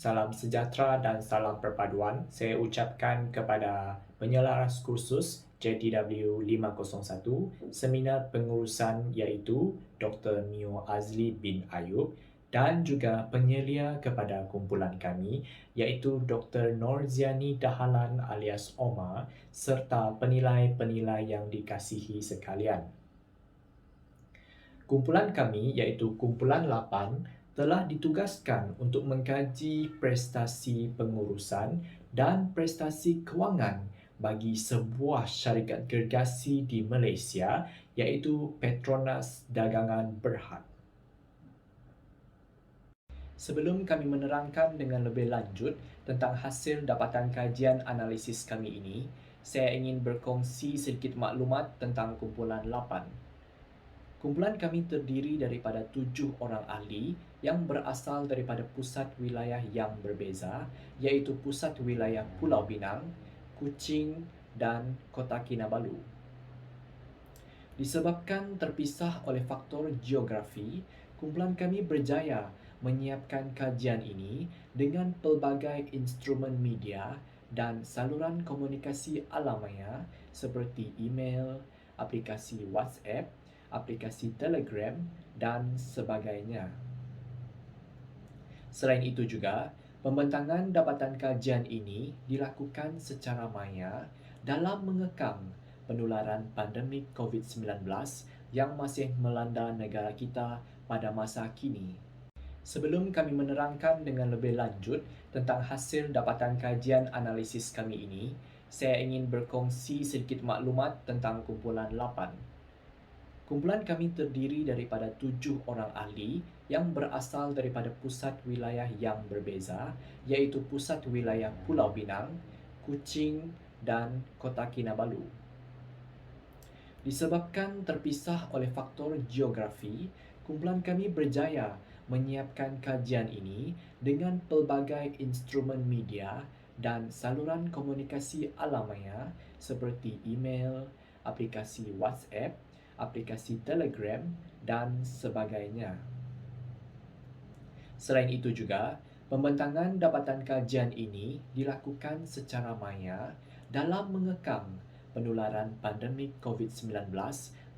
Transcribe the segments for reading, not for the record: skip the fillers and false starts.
Salam sejahtera dan salam perpaduan saya ucapkan kepada penyelaras kursus JTW 501 Seminar Pengurusan iaitu Dr. Neo Azli bin Ayub dan juga penyelia kepada kumpulan kami iaitu Dr. Norziani Dahalan alias Oma serta penilai-penilai yang dikasihi sekalian. Kumpulan kami iaitu Kumpulan 8 telah ditugaskan untuk mengkaji prestasi pengurusan dan prestasi kewangan bagi sebuah syarikat gergasi di Malaysia iaitu Petronas Dagangan Berhad. Sebelum kami menerangkan dengan lebih lanjut tentang hasil dapatan kajian analisis kami ini, saya ingin berkongsi sedikit maklumat tentang Kumpulan 8. Kumpulan kami terdiri daripada 7 orang ahli yang berasal daripada pusat wilayah yang berbeza iaitu Pusat Wilayah Pulau Pinang, Kuching dan Kota Kinabalu. Disebabkan terpisah oleh faktor geografi, kumpulan kami berjaya menyiapkan kajian ini dengan pelbagai instrumen media dan saluran komunikasi alamiah seperti email, aplikasi WhatsApp, aplikasi Telegram dan sebagainya. Selain itu juga, pembentangan dapatan kajian ini dilakukan secara maya dalam mengekang penularan pandemik COVID-19 yang masih melanda negara kita pada masa kini. Sebelum kami menerangkan dengan lebih lanjut tentang hasil dapatan kajian analisis kami ini, saya ingin berkongsi sedikit maklumat tentang Kumpulan 8. Kumpulan kami terdiri daripada 7 orang ahli yang berasal daripada pusat wilayah yang berbeza iaitu Pusat Wilayah Pulau Pinang, Kuching dan Kota Kinabalu. Disebabkan terpisah oleh faktor geografi, kumpulan kami berjaya menyiapkan kajian ini dengan pelbagai instrumen media dan saluran komunikasi alamiah seperti email, aplikasi WhatsApp, aplikasi Telegram dan sebagainya. Selain itu juga, pembentangan dapatan kajian ini dilakukan secara maya dalam mengekang penularan pandemik COVID-19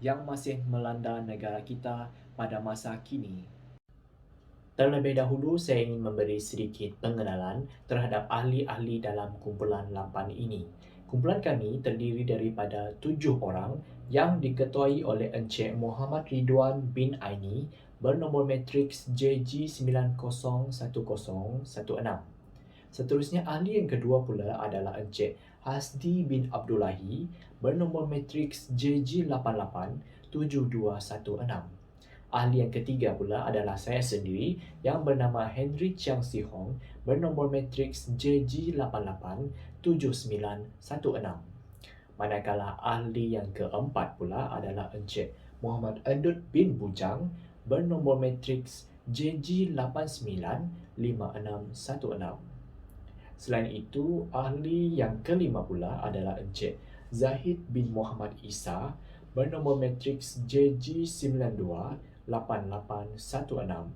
yang masih melanda negara kita pada masa kini. Terlebih dahulu, saya ingin memberi sedikit pengenalan terhadap ahli-ahli dalam kumpulan 8 ini. Kumpulan kami terdiri daripada 7 orang yang diketuai oleh Encik Muhammad Ridwan bin Aini bernombor matriks JG901016. Seterusnya, ahli yang kedua pula adalah Encik Hasdi bin Abdullahi bernombor matriks JG887216. Ahli yang ketiga pula adalah saya sendiri yang bernama Henry Chiang Si Hong bernombor matriks JG887916. Manakala ahli yang keempat pula adalah Encik Muhammad Adud bin Bujang bernombor matriks JG895616. Selain itu, ahli yang kelima pula adalah Encik Zahid bin Muhammad Isa bernombor matriks JG928816.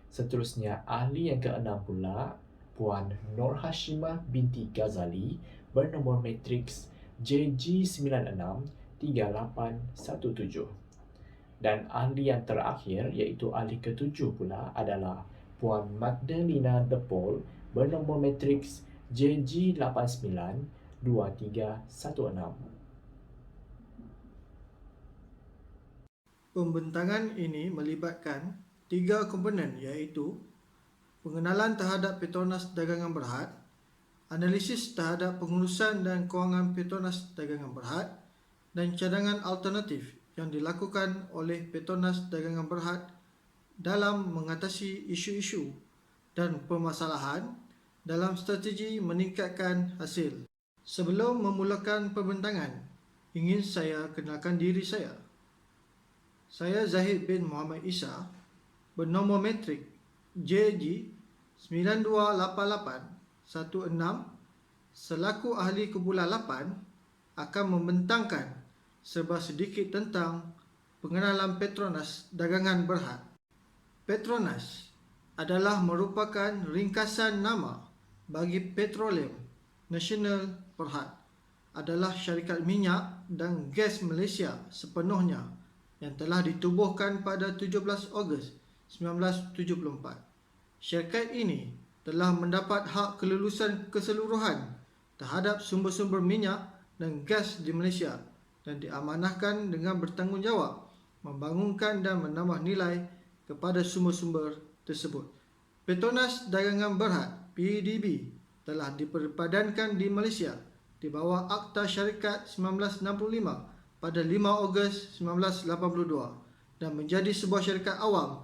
Seterusnya, ahli yang keenam pula Puan Nur Hashimah binti Ghazali bernombor matriks JG963817. Dan ahli yang terakhir iaitu ahli ketujuh pula adalah Puan Magdalena Depol bernombor matriks JG892316. Pembentangan ini melibatkan 3 komponen iaitu pengenalan terhadap Petronas Dagangan Berhad, analisis terhadap pengurusan dan kewangan Petronas Dagangan Berhad dan cadangan alternatif yang dilakukan oleh Petronas Dagangan Berhad dalam mengatasi isu-isu dan permasalahan dalam strategi meningkatkan hasil. Sebelum memulakan pembentangan, ingin saya kenalkan diri saya. Saya Zahid bin Muhammad Isa bernombor matrik JG928816 selaku ahli kumpulan 8 akan membentangkan serba sedikit tentang pengenalan Petronas Dagangan Berhad. Petronas adalah merupakan ringkasan nama bagi Petroleum Nasional Berhad, adalah syarikat minyak dan gas Malaysia sepenuhnya yang telah ditubuhkan pada 17 Ogos 1974. Syarikat ini telah mendapat hak kelulusan keseluruhan terhadap sumber-sumber minyak dan gas di Malaysia dan diamanahkan dengan bertanggungjawab membangunkan dan menambah nilai kepada sumber-sumber tersebut. Petronas Dagangan Berhad (PDB) telah diperpadankan di Malaysia di bawah Akta Syarikat 1965 pada 5 Ogos 1982 dan menjadi sebuah syarikat awam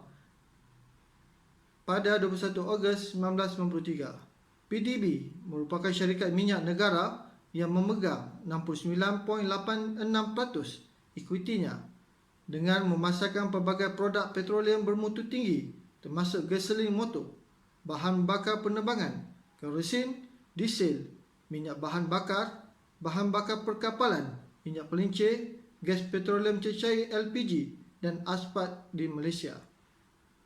pada 21 Ogos 1993. PDB merupakan syarikat minyak negara yang memegang 69.86% ekuitinya dengan memasarkan pelbagai produk petroleum bermutu tinggi termasuk gasolin motor, bahan bakar penerbangan, kerosin, diesel, minyak bahan bakar perkapalan, minyak pelincir, gas petroleum cecair LPG dan aspat di Malaysia.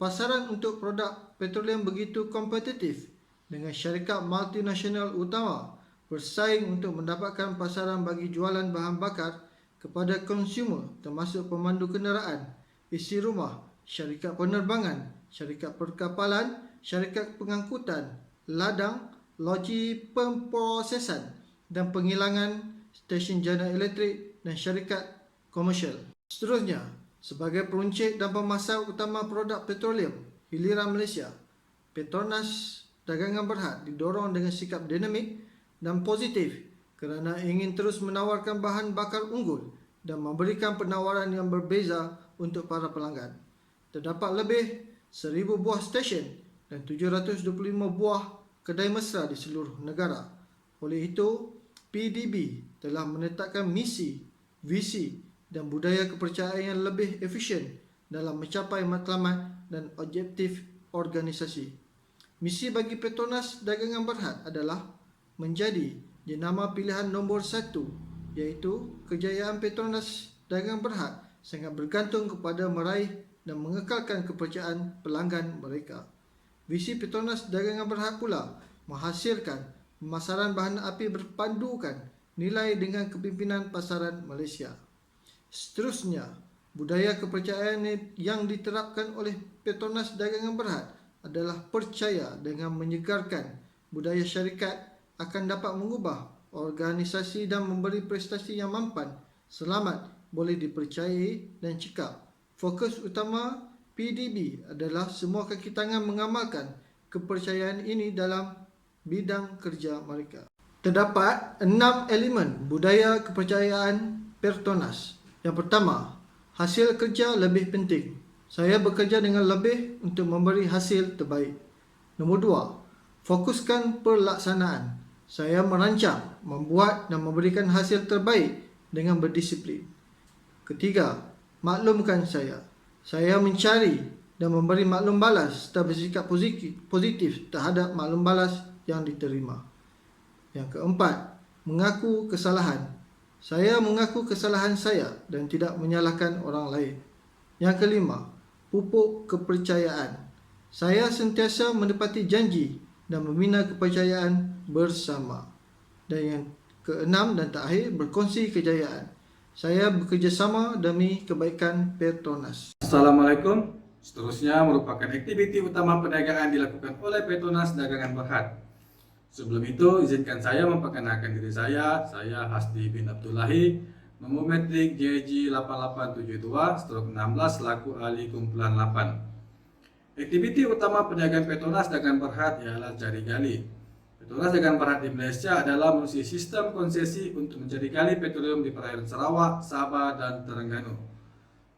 Pasaran untuk produk petroleum begitu kompetitif dengan syarikat multinasional utama bersaing untuk mendapatkan pasaran bagi jualan bahan bakar kepada konsumer termasuk pemandu kenderaan, isi rumah, syarikat penerbangan, syarikat perkapalan, syarikat pengangkutan, ladang, loji pemprosesan dan penghilangan, stesen jana elektrik dan syarikat komersial. Seterusnya, sebagai peruncit dan pemasar utama produk petroleum hiliran Malaysia, Petronas Dagangan Berhad didorong dengan sikap dinamik dan positif kerana ingin terus menawarkan bahan bakar unggul dan memberikan penawaran yang berbeza untuk para pelanggan. Terdapat lebih 1,000 buah stesen dan 725 buah kedai mesra di seluruh negara. Oleh itu, PDB telah menetapkan misi, visi dan budaya kepercayaan yang lebih efisien dalam mencapai matlamat dan objektif organisasi. Misi bagi Petronas Dagangan Berhad adalah menjadi jenama pilihan nombor 1, iaitu kejayaan Petronas Dagangan Berhad sangat bergantung kepada meraih dan mengekalkan kepercayaan pelanggan mereka. Visi Petronas Dagangan Berhad pula menghasilkan pemasaran bahan api berpandukan nilai dengan kepimpinan pasaran Malaysia. Seterusnya, budaya kepercayaan yang diterapkan oleh Petronas Dagangan Berhad adalah percaya dengan menyegarkan budaya syarikat akan dapat mengubah organisasi dan memberi prestasi yang mampan, selamat, boleh dipercayai dan cekap. Fokus utama PDB adalah semua kaki tangan mengamalkan kepercayaan ini dalam bidang kerja mereka. Terdapat 6 elemen budaya kepercayaan Petronas. Yang pertama, hasil kerja lebih penting. Saya bekerja dengan lebih untuk memberi hasil terbaik. Nombor 2, fokuskan pelaksanaan. Saya merancang, membuat dan memberikan hasil terbaik dengan berdisiplin. Ketiga, maklumkan saya. Saya mencari dan memberi maklum balas serta bersikap positif terhadap maklum balas yang diterima. Yang keempat, mengaku kesalahan. Saya mengaku kesalahan saya dan tidak menyalahkan orang lain. Yang kelima, pupuk kepercayaan. Saya sentiasa menepati janji dan membina kepercayaan bersama. Dan yang keenam dan terakhir, berkongsi kejayaan. Saya bekerjasama demi kebaikan Petronas. Assalamualaikum. Seterusnya merupakan aktiviti utama perniagaan dilakukan oleh Petronas Dagangan Berhad. Sebelum itu, izinkan saya memperkenalkan diri saya. Saya Hasdi bin Abdullahi, nomor metrik JG 8872/16 selaku ahli kumpulan 8. Aktiviti utama perniagaan Petronas Dagangan Berhad ialah cari gali. Petronas Dagangan Berhad di Malaysia adalah mengurusi sistem konsesi untuk mencari gali petroleum di perairan Sarawak, Sabah dan Terengganu.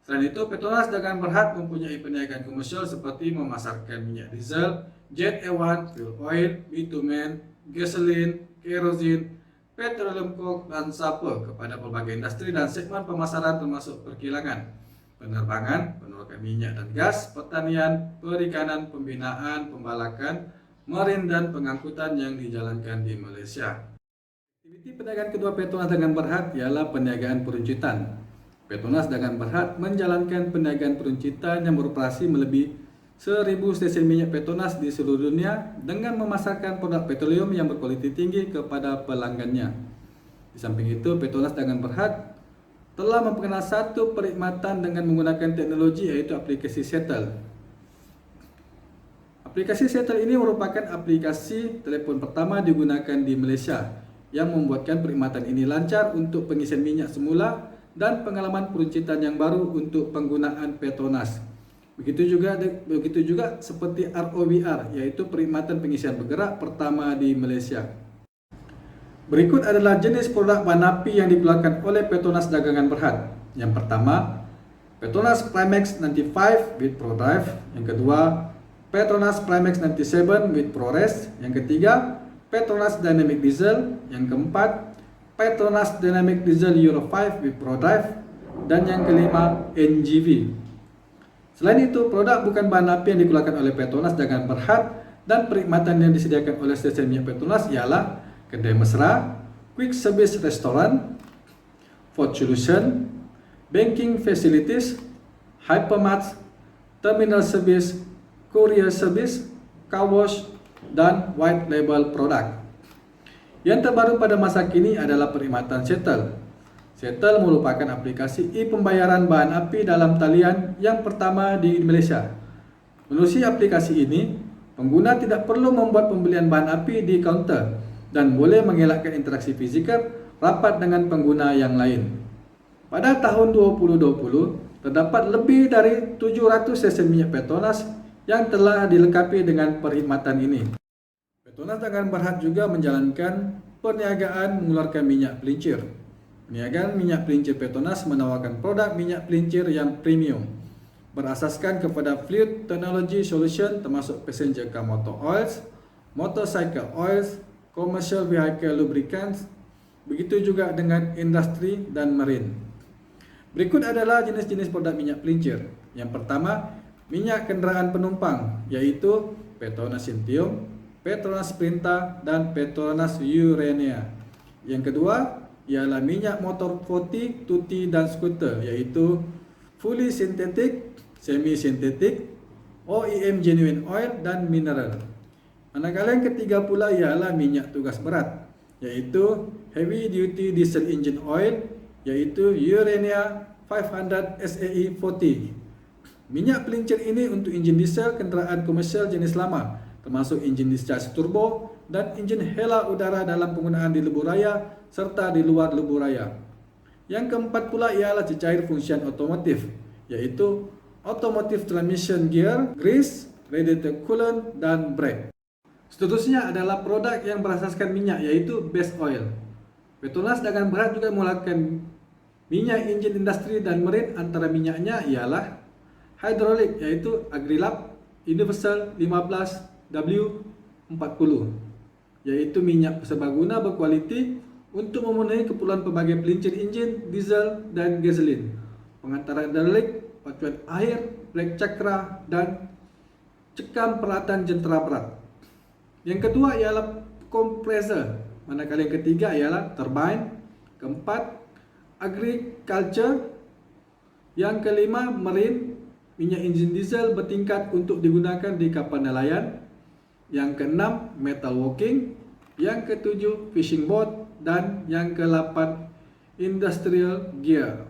Selain itu, Petronas Dagangan Berhad mempunyai perniagaan komersial seperti memasarkan minyak diesel, jet A1, fuel oil, bitumen, gasolin, kerosin, petroleum coke dan sulfur kepada pelbagai industri dan segmen pemasaran termasuk perkilangan, penerbangan, penolakan minyak dan gas, pertanian, perikanan, pembinaan, pembalakan, marine dan pengangkutan yang dijalankan di Malaysia. Aktiviti perniagaan kedua Petronas Dagangan Berhad ialah perniagaan peruncitan. Petronas Dagangan Berhad menjalankan perniagaan peruncitan yang beroperasi melebihi 1.000 stesen minyak Petronas di seluruh dunia dengan memasarkan produk petroleum yang berkualiti tinggi kepada pelanggannya. Di samping itu, Petronas Dagangan Berhad telah memperkenal satu perkhidmatan dengan menggunakan teknologi yaitu aplikasi Settle. Aplikasi Settle ini merupakan aplikasi telefon pertama digunakan di Malaysia yang membuatkan perkhidmatan ini lancar untuk pengisian minyak semula dan pengalaman peruncitan yang baru untuk penggunaan Petronas. Begitu juga seperti ROVR, yaitu perkhidmatan pengisian bergerak pertama di Malaysia. Berikut adalah jenis produk bahan api yang dikeluarkan oleh Petronas Dagangan Berhad. Yang pertama, Petronas Primex 95 with ProDrive. Yang kedua, Petronas Primex 97 with ProRes. Yang ketiga, Petronas Dynamic Diesel. Yang keempat, Petronas Dynamic Diesel Euro 5 with ProDrive. Dan yang kelima, NGV. Selain itu, produk bukan bahan api yang dikeluarkan oleh Petronas Dagangan Berhad dan perkhidmatan yang disediakan oleh stesen minyak Petronas ialah kedai mesra, quick service restaurant, food solution, banking facilities, hypermarts, terminal service, courier service, car wash, dan white label produk. Yang terbaru pada masa kini adalah perkhidmatan Settle. Settle merupakan aplikasi e-pembayaran bahan api dalam talian yang pertama di Malaysia. Melalui aplikasi ini, pengguna tidak perlu membuat pembelian bahan api di kaunter dan boleh mengelakkan interaksi fizikal rapat dengan pengguna yang lain. Pada tahun 2020, terdapat lebih dari 700 stesen minyak Petronas yang telah dilengkapi dengan perkhidmatan ini. Petronas Dagangan Berhad juga menjalankan perniagaan mengeluarkan minyak pelincir. Perniagaan minyak pelincir Petronas menawarkan produk minyak pelincir yang premium, berasaskan kepada fluid technology solution termasuk passenger car motor oils, motorcycle oils, commercial vehicle lubricants, begitu juga dengan industri dan marine. Berikut adalah jenis-jenis produk minyak pelincir. Yang pertama, minyak kenderaan penumpang, yaitu Petronas Sintium, Petronas Sprinta, dan Petronas Urania. Yang kedua, ialah minyak motor 40, tuti dan skuter, yaitu fully synthetic, semi-synthetic, OEM genuine oil, dan mineral. Manakala yang ketiga pula ialah minyak tugas berat, yaitu heavy duty diesel engine oil, yaitu Urania 500 SAE 40. Minyak pelincir ini untuk enjin diesel kenderaan komersial jenis lama, termasuk enjin discharge turbo dan enjin hela udara dalam penggunaan di lebuh raya serta di luar lebuh raya. Yang keempat pula ialah cecair fungsian otomotif, yaitu automotive transmission gear, grease, radiator coolant, dan brake. Seterusnya adalah produk yang berasaskan minyak, yaitu base oil. Petronas Dagangan Berhad juga mengeluarkan minyak enjin industri dan marine. Antara minyaknya ialah hidrolik, yaitu Agrilab Universal 15W40, yaitu minyak serbaguna berkualiti untuk memenuhi keperluan pelbagai pelincir enjin, diesel dan gasolin, pengantar hidrolik, pacuan air, brake cakra, dan cekam peralatan jentera berat. Yang kedua ialah kompresor, manakala yang ketiga ialah turbine, keempat agriculture, yang kelima marine, minyak enjin diesel bertingkat untuk digunakan di kapal nelayan, yang keenam metalworking, yang ketujuh fishing boat, dan yang ke-8 industrial gear.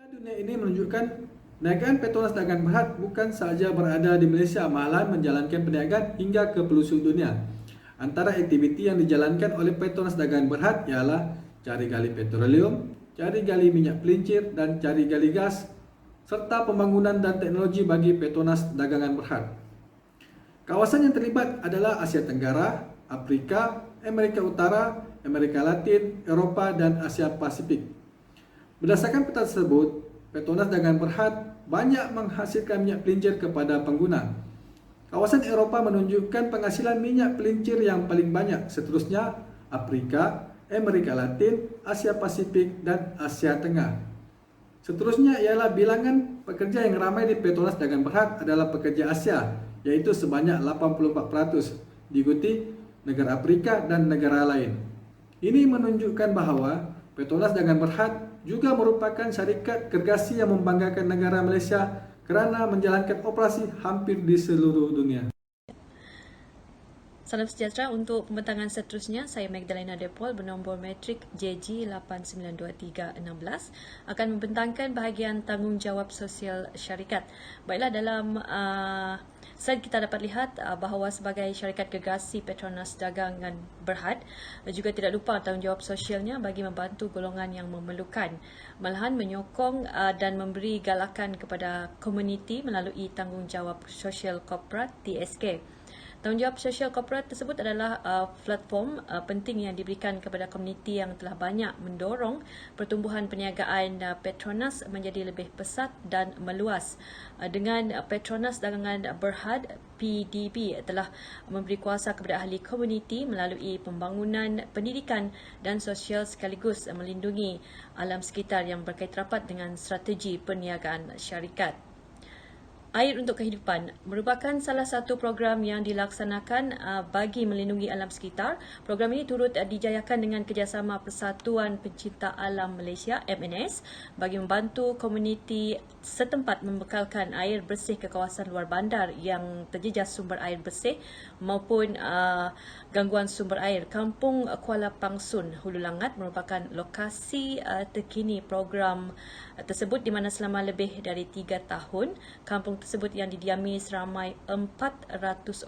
Dunia ini menunjukkan perniagaan Petronas Dagangan Berhad bukan sahaja berada di Malaysia, malahan menjalankan perniagaan hingga ke pelosok dunia. Antara aktiviti yang dijalankan oleh Petronas Dagangan Berhad ialah cari gali petroleum, cari gali minyak pelincir, dan cari gali gas, serta pembangunan dan teknologi bagi Petronas Dagangan Berhad. Kawasan yang terlibat adalah Asia Tenggara, Afrika, Amerika Utara, Amerika Latin, Eropah, dan Asia Pasifik. Berdasarkan peta tersebut, Petronas Dagangan Berhad banyak menghasilkan minyak pelincir kepada pengguna. Kawasan Eropah menunjukkan penghasilan minyak pelincir yang paling banyak, seterusnya Afrika, Amerika Latin, Asia Pasifik, dan Asia Tengah. Seterusnya ialah bilangan pekerja yang ramai di Petronas Dagangan Berhad adalah pekerja Asia, yaitu sebanyak 84%, diikuti negara Afrika dan negara lain. Ini menunjukkan bahawa Petronas Dagangan Berhad juga merupakan syarikat gergasi yang membanggakan negara Malaysia kerana menjalankan operasi hampir di seluruh dunia. Salam sejahtera. Untuk pembentangan seterusnya, saya Magdalena Depol bernombor metrik JG892316 akan membentangkan bahagian tanggungjawab sosial syarikat. Baiklah, dalam slide kita dapat lihat bahawa sebagai syarikat gergasi Petronas Dagangan Berhad juga tidak lupa tanggungjawab sosialnya bagi membantu golongan yang memerlukan, malahan menyokong dan memberi galakan kepada komuniti melalui tanggungjawab sosial korporat TSK. Tanggungjawab sosial korporat tersebut adalah platform penting yang diberikan kepada komuniti yang telah banyak mendorong pertumbuhan perniagaan Petronas menjadi lebih pesat dan meluas. Dengan Petronas Dagangan Berhad, PDB telah memberi kuasa kepada ahli komuniti melalui pembangunan pendidikan dan sosial sekaligus melindungi alam sekitar yang berkait rapat dengan strategi perniagaan syarikat. Air untuk Kehidupan merupakan salah satu program yang dilaksanakan bagi melindungi alam sekitar. Program ini turut dijayakan dengan kerjasama Persatuan Pencinta Alam Malaysia (MNS) bagi membantu komuniti setempat membekalkan air bersih ke kawasan luar bandar yang terjejas sumber air bersih maupun gangguan sumber air. Kampung Kuala Pangsun, Hulu Langat merupakan lokasi terkini program tersebut, di mana selama lebih dari 3 tahun kampung tersebut yang didiami seramai 400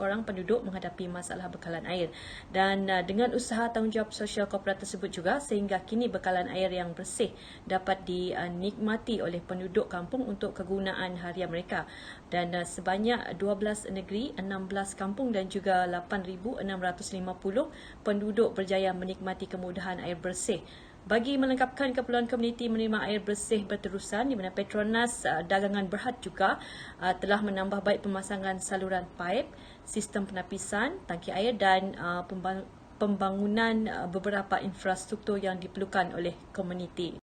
orang penduduk menghadapi masalah bekalan air. Dan dengan usaha tanggungjawab sosial korporat tersebut juga, sehingga kini bekalan air yang bersih dapat dinikmati oleh penduduk kampung untuk kegunaan harian mereka. Dan sebanyak 12 negeri, 16 kampung dan juga 8,650 penduduk berjaya menikmati kemudahan air bersih. Bagi melengkapkan keperluan komuniti menerima air bersih berterusan, di mana Petronas Dagangan Berhad juga telah menambah baik pemasangan saluran paip, sistem penapisan, tangki air dan pembangunan beberapa infrastruktur yang diperlukan oleh komuniti.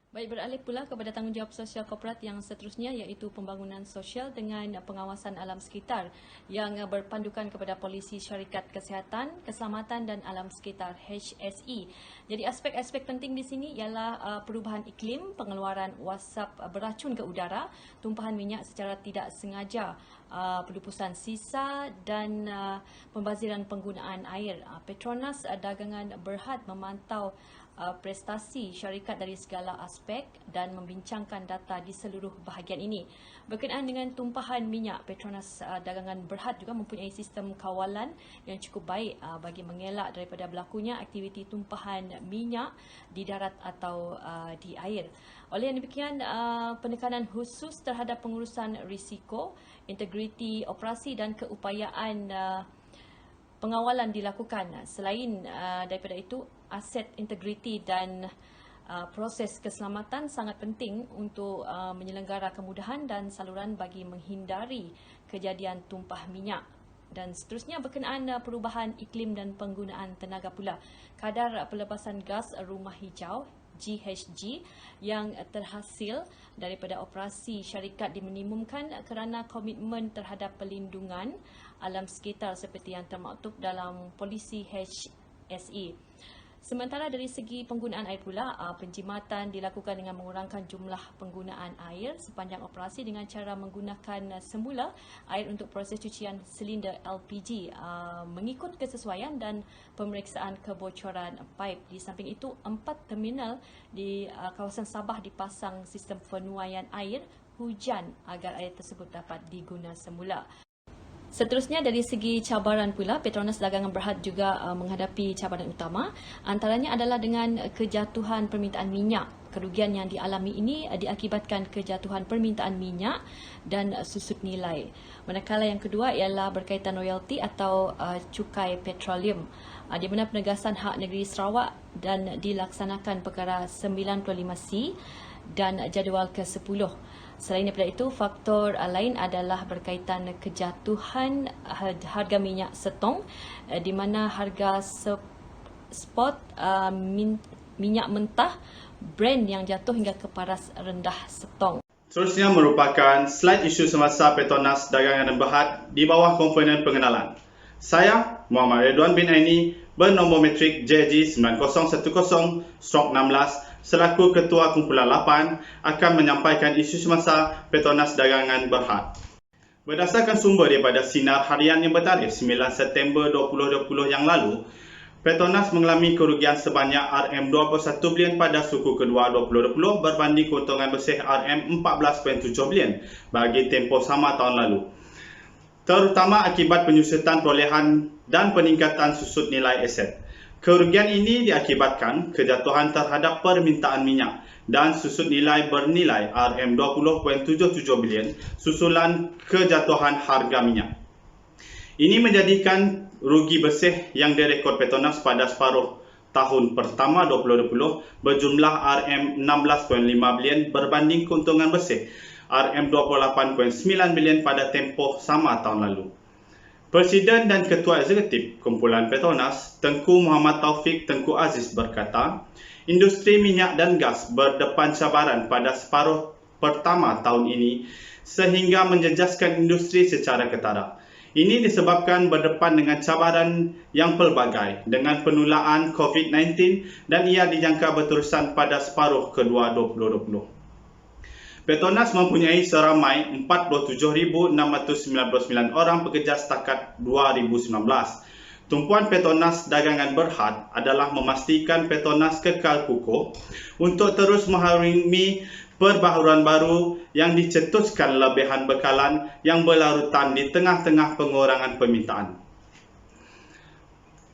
Baik, beralih pula kepada tanggungjawab sosial korporat yang seterusnya, iaitu pembangunan sosial dengan pengawasan alam sekitar yang berpandukan kepada polisi syarikat kesihatan, keselamatan dan alam sekitar HSE. Jadi aspek-aspek penting di sini ialah perubahan iklim, pengeluaran wasap beracun ke udara, tumpahan minyak secara tidak sengaja, pelupusan sisa dan pembaziran penggunaan air. Petronas Dagangan Berhad memantau prestasi syarikat dari segala aspek dan membincangkan data di seluruh bahagian ini. Berkenaan dengan tumpahan minyak, Petronas Dagangan Berhad juga mempunyai sistem kawalan yang cukup baik bagi mengelak daripada berlakunya aktiviti tumpahan minyak di darat atau di air. Oleh yang demikian, penekanan khusus terhadap pengurusan risiko, integriti operasi dan keupayaan pengawalan dilakukan. Selain daripada itu, aset integriti dan proses keselamatan sangat penting untuk menyelenggara kemudahan dan saluran bagi menghindari kejadian tumpah minyak. Dan seterusnya, berkenaan perubahan iklim dan penggunaan tenaga pula, kadar pelepasan gas rumah hijau GHG yang terhasil daripada operasi syarikat diminimumkan kerana komitmen terhadap pelindungan alam sekitar seperti yang termaktub dalam polisi HSE. Sementara dari segi penggunaan air pula, penjimatan dilakukan dengan mengurangkan jumlah penggunaan air sepanjang operasi dengan cara menggunakan semula air untuk proses cucian silinder LPG mengikut kesesuaian dan pemeriksaan kebocoran paip. Di samping itu, 4 terminal di kawasan Sabah dipasang sistem penuaian air hujan agar air tersebut dapat diguna semula. Seterusnya, dari segi cabaran pula, Petronas Dagangan Berhad juga menghadapi cabaran utama. Antaranya adalah dengan kejatuhan permintaan minyak. Kerugian yang dialami ini diakibatkan kejatuhan permintaan minyak dan susut nilai. Manakala yang kedua ialah berkaitan royalti atau cukai petroleum, di mana penegasan hak negeri Sarawak dan dilaksanakan perkara 95C dan jadual ke-10. Selain daripada itu, faktor lain adalah berkaitan kejatuhan harga minyak setong, di mana harga spot minyak mentah Brent yang jatuh hingga ke paras rendah setong. Seterusnya merupakan slide isu semasa Petronas Dagangan Berhad di bawah komponen pengenalan. Saya, Muhammad Redwan bin Aini, bernombor metrik JG9010/16 selaku Ketua Kumpulan 8 akan menyampaikan isu semasa Petronas Dagangan Berhad. Berdasarkan sumber daripada Sinar Harian yang bertarikh 9 September 2020 yang lalu, Petronas mengalami kerugian sebanyak RM21 bilion pada suku kedua 2020 berbanding keuntungan bersih RM14.7 bilion bagi tempoh sama tahun lalu, terutama akibat penyusutan perolehan dan peningkatan susut nilai aset. Kerugian ini diakibatkan kejatuhan terhadap permintaan minyak dan susut nilai bernilai RM20.77 bilion susulan kejatuhan harga minyak. Ini menjadikan rugi bersih yang direkod Petronas pada separuh tahun pertama 2020 berjumlah RM16.5 bilion berbanding keuntungan bersih RM28.9 bilion pada tempoh sama tahun lalu. Presiden dan Ketua Eksekutif Kumpulan Petronas, Tengku Muhammad Taufik Tengku Aziz berkata, industri minyak dan gas berdepan cabaran pada separuh pertama tahun ini sehingga menjejaskan industri secara ketara. Ini disebabkan berdepan dengan cabaran yang pelbagai dengan penularan COVID-19 dan ia dijangka berterusan pada separuh kedua 2020. Petronas mempunyai seramai 47,699 orang pekerja setakat 2019. Tumpuan Petronas Dagangan Berhad adalah memastikan Petronas kekal kukuh untuk terus mengharungi perbaharuan baru yang dicetuskan lebihan bekalan yang berlarutan di tengah-tengah pengurangan permintaan.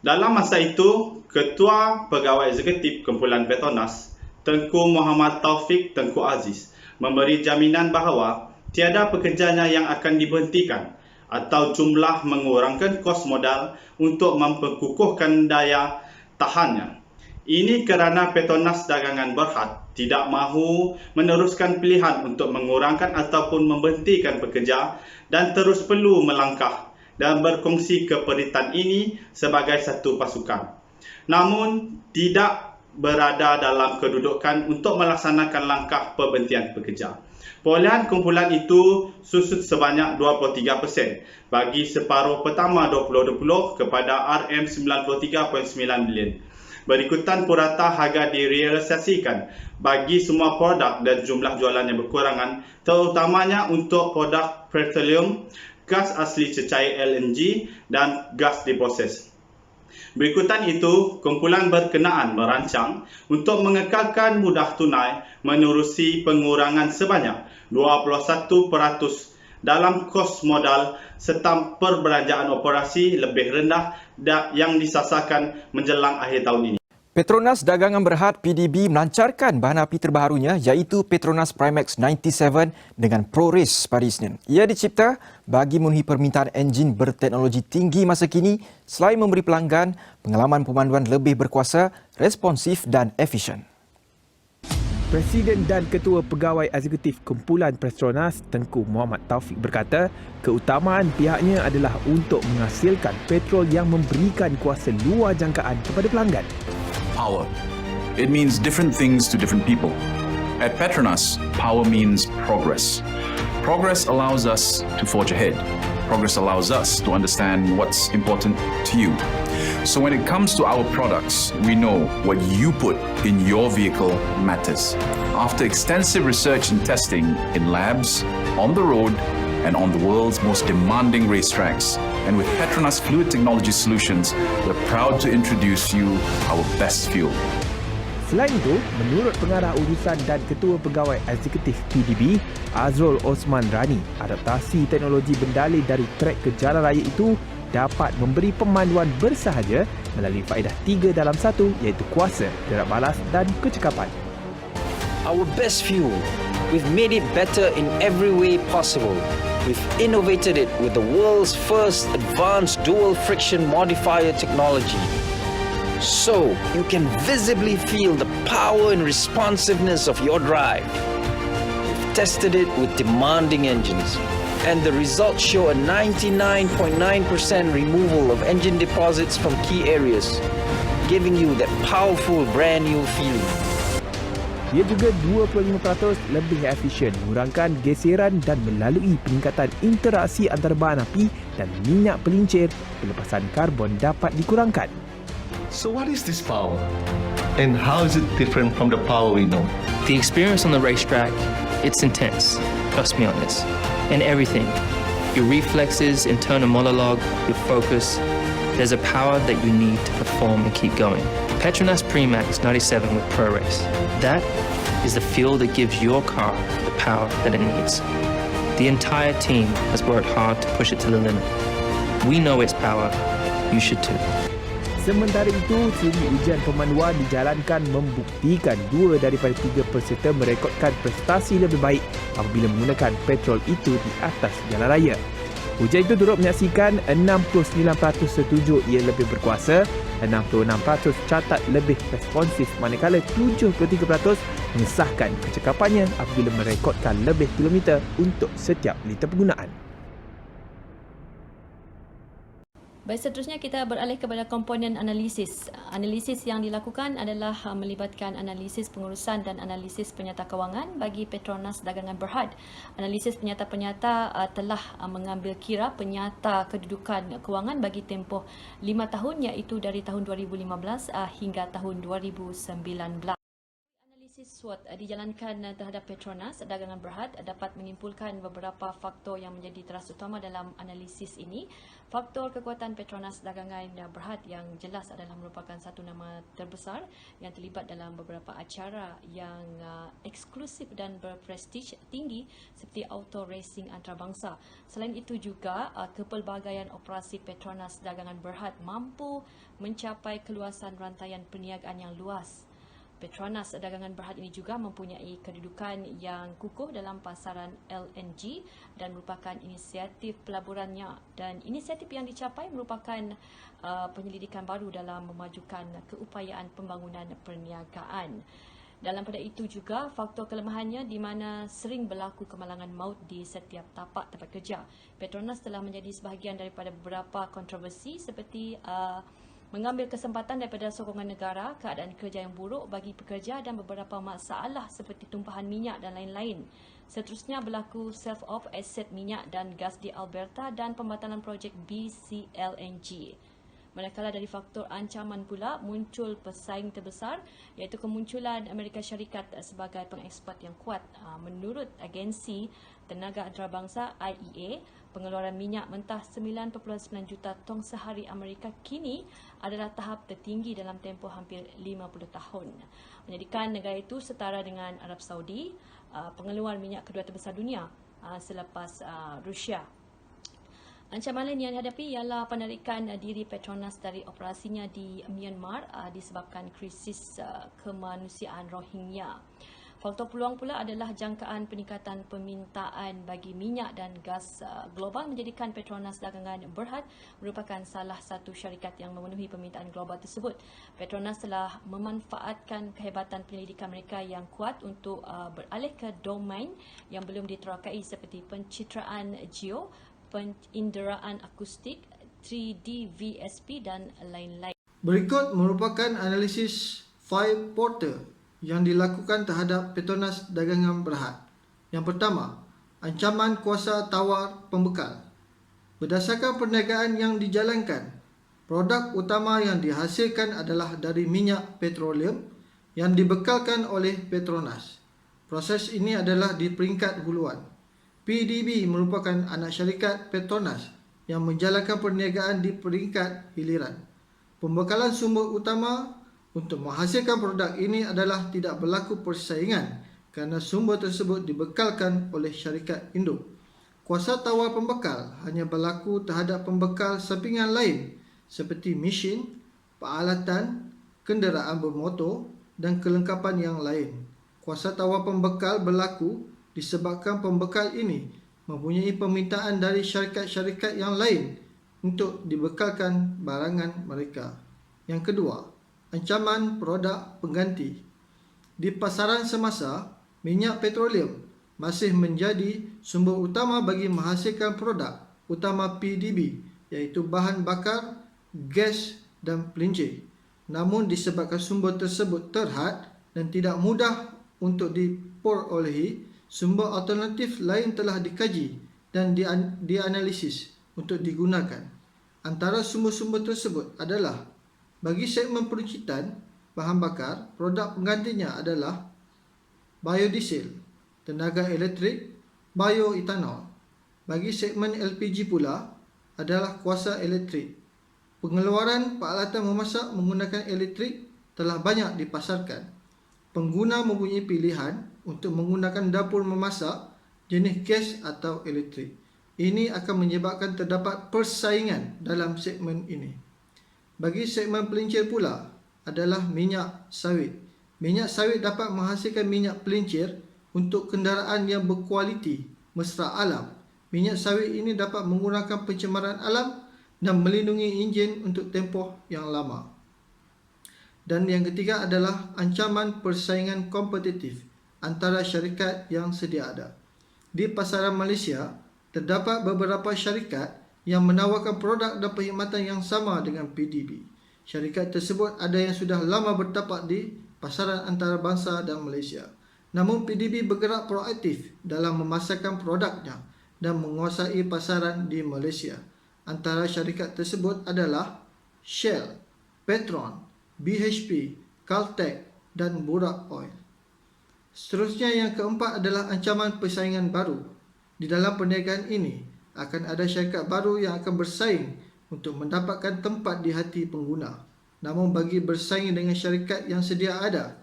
Dalam masa itu, Ketua Pegawai Eksekutif Kumpulan Petronas, Tengku Muhammad Taufik Tengku Aziz, memberi jaminan bahawa tiada pekerjanya yang akan diberhentikan atau jumlah mengurangkan kos modal untuk memperkukuhkan daya tahannya. Ini kerana Petronas Dagangan Berhad tidak mahu meneruskan pilihan untuk mengurangkan ataupun memberhentikan pekerja dan terus perlu melangkah dan berkongsi keperitan ini sebagai satu pasukan. Namun, tidak berada dalam kedudukan untuk melaksanakan langkah pemberhentian pekerja. Perolehan kumpulan itu susut sebanyak 23% bagi separuh pertama 2020 kepada RM93.9 bilion. Berikutan purata harga direalisasikan bagi semua produk dan jumlah jualan yang berkurangan, terutamanya untuk produk petroleum, gas asli cecair LNG dan gas diproses. Berikutan itu, kumpulan berkenaan merancang untuk mengekalkan mudah tunai menerusi pengurangan sebanyak 21% dalam kos modal serta perbelanjaan operasi lebih rendah yang disasarkan menjelang akhir tahun ini. Petronas Dagangan Berhad PDB melancarkan bahan api terbarunya iaitu Petronas Primex 97 dengan ProRace pada Isnin. Ia dicipta bagi memenuhi permintaan enjin berteknologi tinggi masa kini selain memberi pelanggan pengalaman pemanduan lebih berkuasa, responsif dan efisien. Presiden dan Ketua Pegawai Eksekutif Kumpulan Petronas Tengku Muhammad Taufik berkata, keutamaan pihaknya adalah untuk menghasilkan petrol yang memberikan kuasa luar jangkaan kepada pelanggan. Power. It means different things to different people. At Petronas, power means progress. Progress allows us to forge ahead. Progress allows us to understand what's important to you. So when it comes to our products, we know what you put in your vehicle matters. After extensive research and testing in labs, on the road, and on the world's most demanding racetracks, and with Petronas Fluid Technology Solutions, we're proud to introduce you our best fuel. Selain itu, menurut pengarah urusan dan Ketua Pegawai Eksekutif PDB, Azrul Osman Rani, adaptasi teknologi bendalih dari trek ke jalan raya itu dapat memberi pemanduan bersahaja melalui faedah 3 dalam 1 iaitu kuasa, gerak balas dan kecekapan. Our best fuel, we've made it better in every way possible. We've innovated it with the world's first advanced dual friction modifier technology. So you can visibly feel the power and responsiveness of your drive. We've tested it with demanding engines, and the results show a 99.9% removal of engine deposits from key areas, giving you that powerful brand new feeling. Ia juga 25% lebih efisien mengurangkan geseran dan melalui peningkatan interaksi antara bahan api dan minyak pelincir, pelepasan karbon dapat dikurangkan. So what is this power? And how is it different from the power we know? The experience on the racetrack, it's intense. Trust me on this. And everything. Your reflexes, internal monologue, your focus. There's a power that you need to perform and keep going. Petronas Premax 97 with ProRace. That is the fuel that gives your car the power that it needs. The entire team has worked hard to push it to the limit. We know its power. You should too. Sementara itu, siri ujian pemanduan dijalankan membuktikan 2 daripada 3 peserta merekodkan prestasi lebih baik apabila menggunakan petrol itu di atas jalan raya. Ujian itu turut menyaksikan 69% setuju ia lebih berkuasa, 66% catat lebih responsif manakala 73% mengesahkan kecekapannya apabila merekodkan lebih kilometer untuk setiap liter penggunaan. Baik, seterusnya kita beralih kepada komponen analisis. Analisis yang dilakukan adalah melibatkan analisis pengurusan dan analisis penyata kewangan bagi Petronas Dagangan Berhad. Analisis penyata-penyata telah mengambil kira penyata kedudukan kewangan bagi tempoh 5 tahun iaitu dari tahun 2015 hingga tahun 2019. Analisis SWOT dijalankan terhadap Petronas Dagangan Berhad dapat menyimpulkan beberapa faktor yang menjadi teras utama dalam analisis ini. Faktor kekuatan Petronas Dagangan Berhad yang jelas adalah merupakan satu nama terbesar yang terlibat dalam beberapa acara yang eksklusif dan berprestij tinggi seperti auto racing antarabangsa. Selain itu juga kepelbagaian operasi Petronas Dagangan Berhad mampu mencapai keluasan rantaian perniagaan yang luas. Petronas Dagangan Berhad ini juga mempunyai kedudukan yang kukuh dalam pasaran LNG dan merupakan inisiatif pelaburannya, dan inisiatif yang dicapai merupakan penyelidikan baru dalam memajukan keupayaan pembangunan perniagaan. Dalam pada itu juga faktor kelemahannya di mana sering berlaku kemalangan maut di setiap tapak tempat kerja. Petronas telah menjadi sebahagian daripada beberapa kontroversi seperti mengambil kesempatan daripada sokongan negara, keadaan kerja yang buruk bagi pekerja dan beberapa masalah seperti tumpahan minyak dan lain-lain. Seterusnya berlaku self-off aset minyak dan gas di Alberta dan pembatalan projek BCLNG. Manakala dari faktor ancaman pula muncul pesaing terbesar iaitu kemunculan Amerika Syarikat sebagai pengeksport yang kuat. Menurut agensi tenaga antarabangsa IEA, pengeluaran minyak mentah 9.9 juta tong sehari Amerika kini adalah tahap tertinggi dalam tempoh hampir 50 tahun. Menjadikan negara itu setara dengan Arab Saudi, pengeluar minyak kedua terbesar dunia selepas Rusia. Ancaman lain yang dihadapi ialah penarikan diri Petronas dari operasinya di Myanmar disebabkan krisis kemanusiaan Rohingya. Faktor peluang pula adalah jangkaan peningkatan permintaan bagi minyak dan gas global menjadikan Petronas Dagangan Berhad merupakan salah satu syarikat yang memenuhi permintaan global tersebut. Petronas telah memanfaatkan kehebatan penyelidikan mereka yang kuat untuk beralih ke domain yang belum diterokai seperti pencitraan geo, penginderaan akustik, 3D VSP dan lain-lain. Berikut merupakan analisis 5 Porter yang dilakukan terhadap Petronas Dagangan Berhad. Yang pertama, ancaman kuasa tawar pembekal. Berdasarkan perniagaan yang dijalankan, produk utama yang dihasilkan adalah dari minyak petroleum yang dibekalkan oleh Petronas. Proses ini adalah di peringkat huluan. PDB merupakan anak syarikat Petronas yang menjalankan perniagaan di peringkat hiliran. Pembekalan sumber utama untuk menghasilkan produk ini adalah tidak berlaku persaingan kerana sumber tersebut dibekalkan oleh syarikat induk. Kuasa tawar pembekal hanya berlaku terhadap pembekal sampingan lain seperti mesin, peralatan, kenderaan bermotor dan kelengkapan yang lain. Kuasa tawar pembekal berlaku disebabkan pembekal ini mempunyai permintaan dari syarikat-syarikat yang lain untuk dibekalkan barangan mereka. Yang kedua, ancaman produk pengganti. Di pasaran semasa, minyak petroleum masih menjadi sumber utama bagi menghasilkan produk utama PDB iaitu bahan bakar, gas dan pelincir. Namun disebabkan sumber tersebut terhad dan tidak mudah untuk diperolehi, sumber alternatif lain telah dikaji dan dianalisis untuk digunakan. Antara sumber-sumber tersebut adalah Bagi segmen peruncitan bahan bakar, produk penggantinya adalah biodiesel, tenaga elektrik, bioetanol. Bagi segmen LPG pula adalah kuasa elektrik. Pengeluaran peralatan memasak menggunakan elektrik telah banyak dipasarkan. Pengguna mempunyai pilihan untuk menggunakan dapur memasak jenis gas atau elektrik. Ini akan menyebabkan terdapat persaingan dalam segmen ini. Bagi segmen pelincir pula adalah minyak sawit. Minyak sawit dapat menghasilkan minyak pelincir untuk kenderaan yang berkualiti, mesra alam. Minyak sawit ini dapat mengurangkan pencemaran alam dan melindungi enjin untuk tempoh yang lama. Dan yang ketiga adalah ancaman persaingan kompetitif antara syarikat yang sedia ada. Di pasaran Malaysia, terdapat beberapa syarikat yang menawarkan produk dan perkhidmatan yang sama dengan PDB. Syarikat tersebut ada yang sudah lama bertapak di pasaran antarabangsa dan Malaysia. Namun PDB bergerak proaktif dalam memasarkan produknya dan menguasai pasaran di Malaysia. Antara syarikat tersebut adalah Shell, Petron, BHP, Caltech dan Burak Oil. Seterusnya yang keempat adalah ancaman persaingan baru. Di dalam perniagaan ini akan ada syarikat baru yang akan bersaing untuk mendapatkan tempat di hati pengguna. Namun bagi bersaing dengan syarikat yang sedia ada,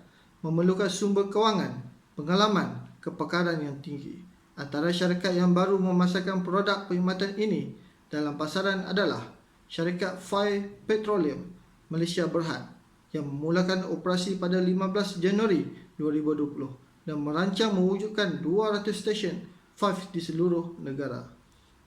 memerlukan sumber kewangan, pengalaman, kepakaran yang tinggi. Antara syarikat yang baru memasarkan produk perkhidmatan ini dalam pasaran adalah syarikat Fai Petroleum Malaysia Berhad yang memulakan operasi pada 15 Januari 2020 dan merancang mewujudkan 200 stesen 5 di seluruh negara.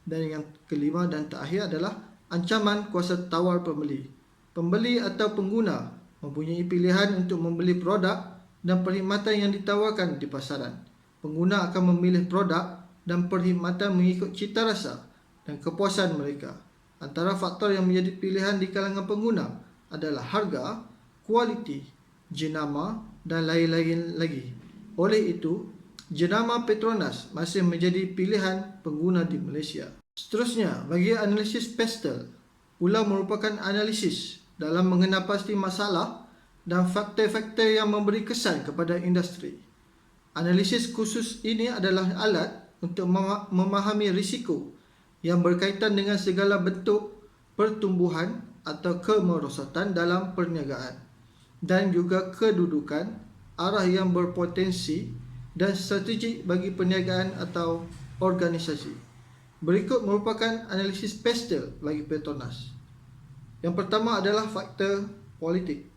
Dan yang kelima dan terakhir adalah ancaman kuasa tawar pembeli. Pembeli atau pengguna mempunyai pilihan untuk membeli produk dan perkhidmatan yang ditawarkan di pasaran. Pengguna akan memilih produk dan perkhidmatan mengikut cita rasa dan kepuasan mereka. Antara faktor yang menjadi pilihan di kalangan pengguna adalah harga, kualiti, jenama dan lain-lain lagi. Oleh itu, jenama Petronas masih menjadi pilihan pengguna di Malaysia. Seterusnya, bagi analisis PESTEL pula merupakan analisis dalam mengenal pasti masalah dan faktor-faktor yang memberi kesan kepada industri. Analisis khusus ini adalah alat untuk memahami risiko yang berkaitan dengan segala bentuk pertumbuhan atau kemerosotan dalam perniagaan dan juga kedudukan, arah yang berpotensi dan strategi bagi perniagaan atau organisasi. Berikut merupakan analisis PESTEL bagi Petronas. Yang pertama adalah faktor politik.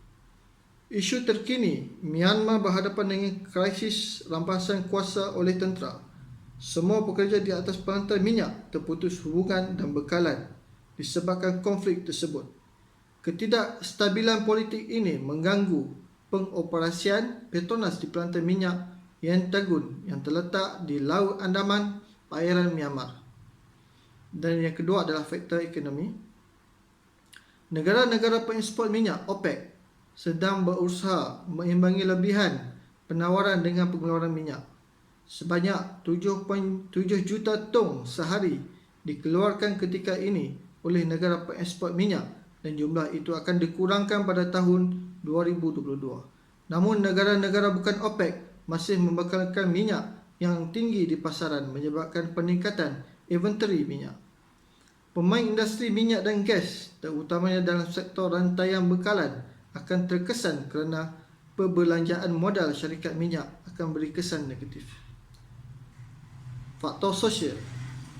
Isu terkini, Myanmar berhadapan dengan krisis rampasan kuasa oleh tentera. Semua pekerja di atas pelantar minyak terputus hubungan dan bekalan disebabkan konflik tersebut. Ketidakstabilan politik ini mengganggu pengoperasian Petronas di pelantar minyak Yantagun yang terletak di Laut Andaman, perairan Myanmar. Dan yang kedua adalah faktor ekonomi. Negara-negara pengekspor minyak OPEC sedang berusaha mengimbangi lebihan penawaran dengan pengeluaran minyak. Sebanyak 7.7 juta tong sehari dikeluarkan ketika ini oleh negara pengekspor minyak dan jumlah itu akan dikurangkan pada tahun 2022. Namun negara-negara bukan OPEC masih membekalkan minyak yang tinggi di pasaran menyebabkan peningkatan inventory minyak. Pemain industri minyak dan gas, terutamanya dalam sektor rantaian bekalan, akan terkesan kerana perbelanjaan modal syarikat minyak akan beri kesan negatif. Faktor sosial.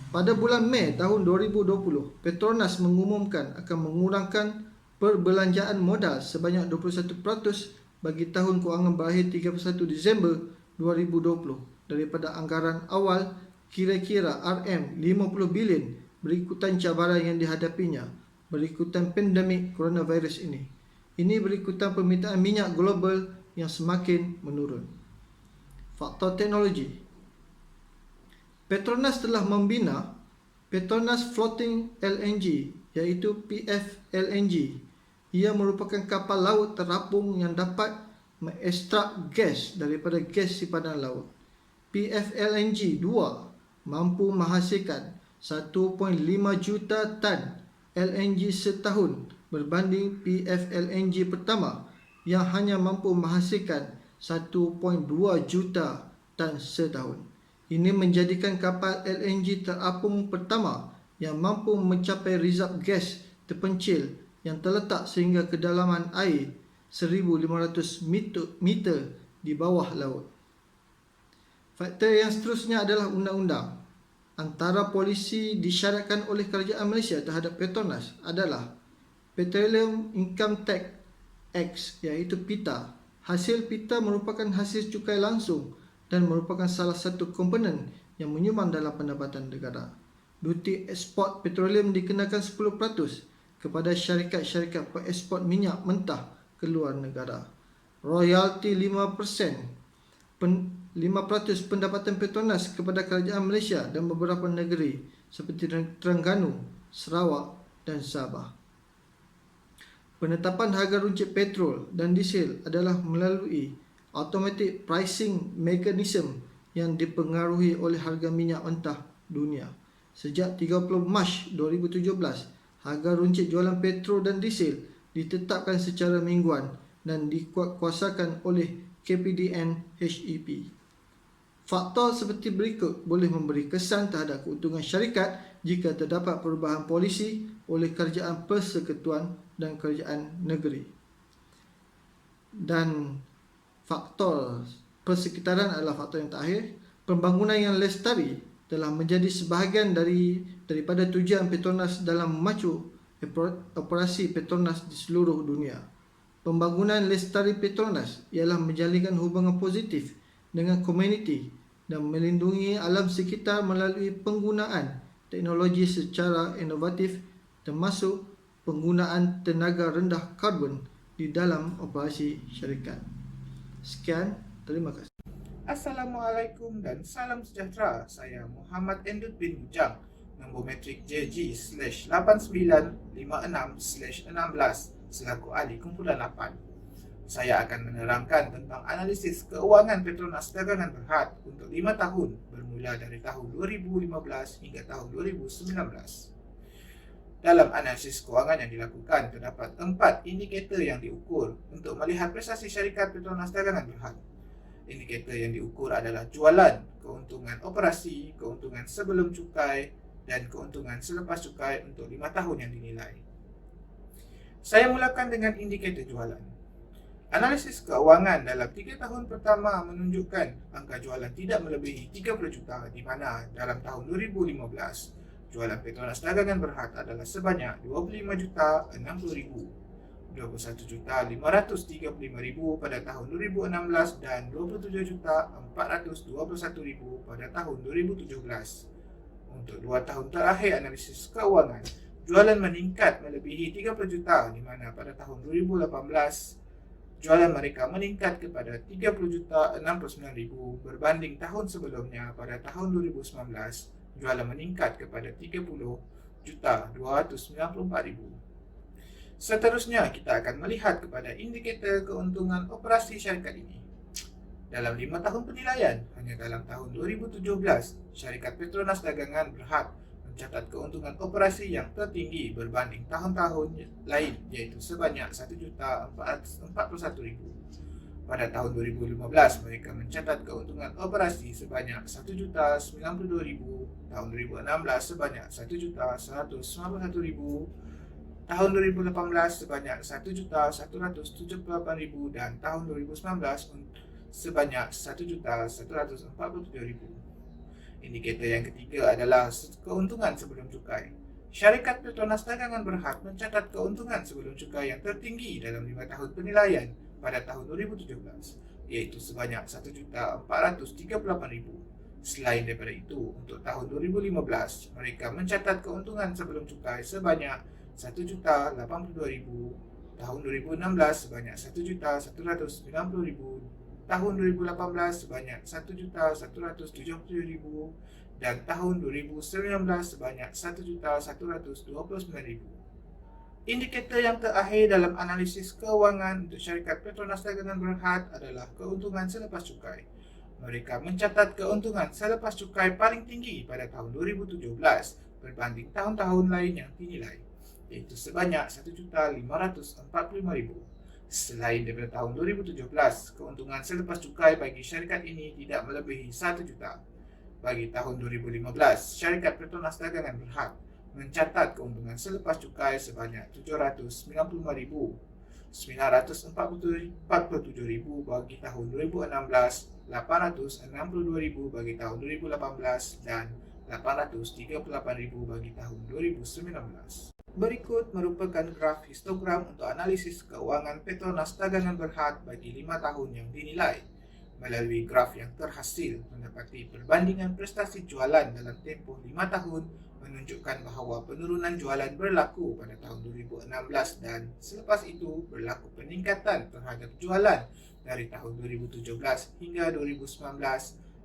Pada bulan Mei tahun 2020, Petronas mengumumkan akan mengurangkan perbelanjaan modal sebanyak 21% bagi tahun kewangan berakhir 31 Disember 2020 daripada anggaran awal kira-kira RM50 bilion berikutan cabaran yang dihadapinya berikutan pandemik coronavirus ini. Ini berikutan permintaan minyak global yang semakin menurun. Faktor teknologi. Petronas telah membina Petronas Floating LNG iaitu PFLNG. Ia merupakan kapal laut terapung yang dapat mengekstrak gas daripada gas simpanan laut. PFLNG 2 mampu menghasilkan 1.5 juta tan LNG setahun berbanding PFLNG pertama yang hanya mampu menghasilkan 1.2 juta tan setahun. Ini menjadikan kapal LNG terapung pertama yang mampu mencapai reserve gas terpencil yang terletak sehingga kedalaman air 1,500 meter di bawah laut. Faktor yang seterusnya adalah undang-undang. Antara polisi disyaratkan oleh kerajaan Malaysia terhadap Petronas adalah Petroleum Income Tax Act iaitu PITA. Hasil PITA merupakan hasil cukai langsung dan merupakan salah satu komponen yang menyumbang dalam pendapatan negara. Duti ekspor petroleum dikenakan 10% kepada syarikat-syarikat pengekspor minyak mentah ke luar negara. Royalti 5% pendapatan Petronas kepada kerajaan Malaysia dan beberapa negeri seperti Terengganu, Sarawak dan Sabah. Penetapan harga runcit petrol dan diesel adalah melalui automatic pricing mechanism yang dipengaruhi oleh harga minyak mentah dunia. Sejak 30 Mac 2017, harga runcit jualan petrol dan diesel ditetapkan secara mingguan dan dikuasakan oleh KPDN HEP. Faktor seperti berikut boleh memberi kesan terhadap keuntungan syarikat jika terdapat perubahan polisi oleh kerajaan persekutuan dan kerajaan negeri. Dan faktor persekitaran adalah faktor yang terakhir. Pembangunan yang lestari telah menjadi sebahagian daripada tujuan Petronas dalam memacu operasi Petronas di seluruh dunia. Pembangunan lestari Petronas ialah menjalinkan hubungan positif dengan komuniti dan melindungi alam sekitar melalui penggunaan teknologi secara inovatif termasuk penggunaan tenaga rendah karbon di dalam operasi syarikat. Sekian, terima kasih. Assalamualaikum dan salam sejahtera. Saya Muhammad Endut bin Bujang, nombor metrik JG/8956/16 selaku ahli kumpulan 8. Saya akan menerangkan tentang analisis keuangan Petronas Dagangan Berhad untuk 5 tahun bermula dari tahun 2015 hingga tahun 2019. Dalam analisis keuangan yang dilakukan, terdapat 4 indikator yang diukur untuk melihat prestasi syarikat Petronas Dagangan Berhad. Indikator yang diukur adalah jualan, keuntungan operasi, keuntungan sebelum cukai, dan keuntungan selepas cukai untuk 5 tahun yang dinilai. Saya mulakan dengan indikator jualan. Analisis keuangan dalam 3 tahun pertama menunjukkan angka jualan tidak melebihi 30 juta di mana dalam tahun 2015, jualan Petronas Dagangan Berhad adalah sebanyak 25.060.000, 21.535.000 pada tahun 2016 dan 27.421.000 pada tahun 2017. Untuk 2 tahun terakhir analisis keuangan, jualan meningkat melebihi 30 juta di mana pada tahun 2018 jualan mereka meningkat kepada 30.069.000 berbanding tahun sebelumnya pada tahun 2019 jualan meningkat kepada 30.294.000. Seterusnya kita akan melihat kepada indikator keuntungan operasi syarikat ini. Dalam 5 tahun penilaian, hanya dalam tahun 2017, syarikat Petronas Dagangan Berhad mencatat keuntungan operasi yang tertinggi berbanding tahun-tahun lain iaitu sebanyak 1.441.000. Pada tahun 2015, mereka mencatat keuntungan operasi sebanyak 1.092.000, tahun 2016 sebanyak 1.191.000, tahun 2018 sebanyak 1.178.000 dan tahun 2019 sebanyak 1.147.000. Indikator yang ketiga adalah keuntungan sebelum cukai. Syarikat Petronas Dagangan Berhad mencatat keuntungan sebelum cukai yang tertinggi dalam 5 tahun penilaian pada tahun 2017, iaitu sebanyak 1.438.000. Selain daripada itu, untuk tahun 2015, mereka mencatat keuntungan sebelum cukai sebanyak 1.082.000, tahun 2016 sebanyak 1.190.000, tahun 2018 sebanyak 1.177.000 dan tahun 2019 sebanyak 1.129.000. Indikator yang terakhir dalam analisis keuangan untuk syarikat Petronas Dagangan Berhad adalah keuntungan selepas cukai. Mereka mencatat keuntungan selepas cukai paling tinggi pada tahun 2017 berbanding tahun-tahun lain yang dinilai. iaitu sebanyak 1,545,000. Selain daripada tahun 2017, keuntungan selepas cukai bagi syarikat ini tidak melebihi 1 juta. Bagi tahun 2015, syarikat Petronas Dagangan Berhad mencatat keuntungan selepas cukai sebanyak 795,947,000 bagi tahun 2016, 862,000 bagi tahun 2018 dan 838,000 bagi tahun 2019. Berikut merupakan graf histogram untuk analisis keuangan Petronas Dagangan Berhad bagi 5 tahun yang dinilai. Melalui graf yang terhasil, mendapati perbandingan prestasi jualan dalam tempoh 5 tahun menunjukkan bahawa penurunan jualan berlaku pada tahun 2016 dan selepas itu berlaku peningkatan terhadap jualan dari tahun 2017 hingga 2019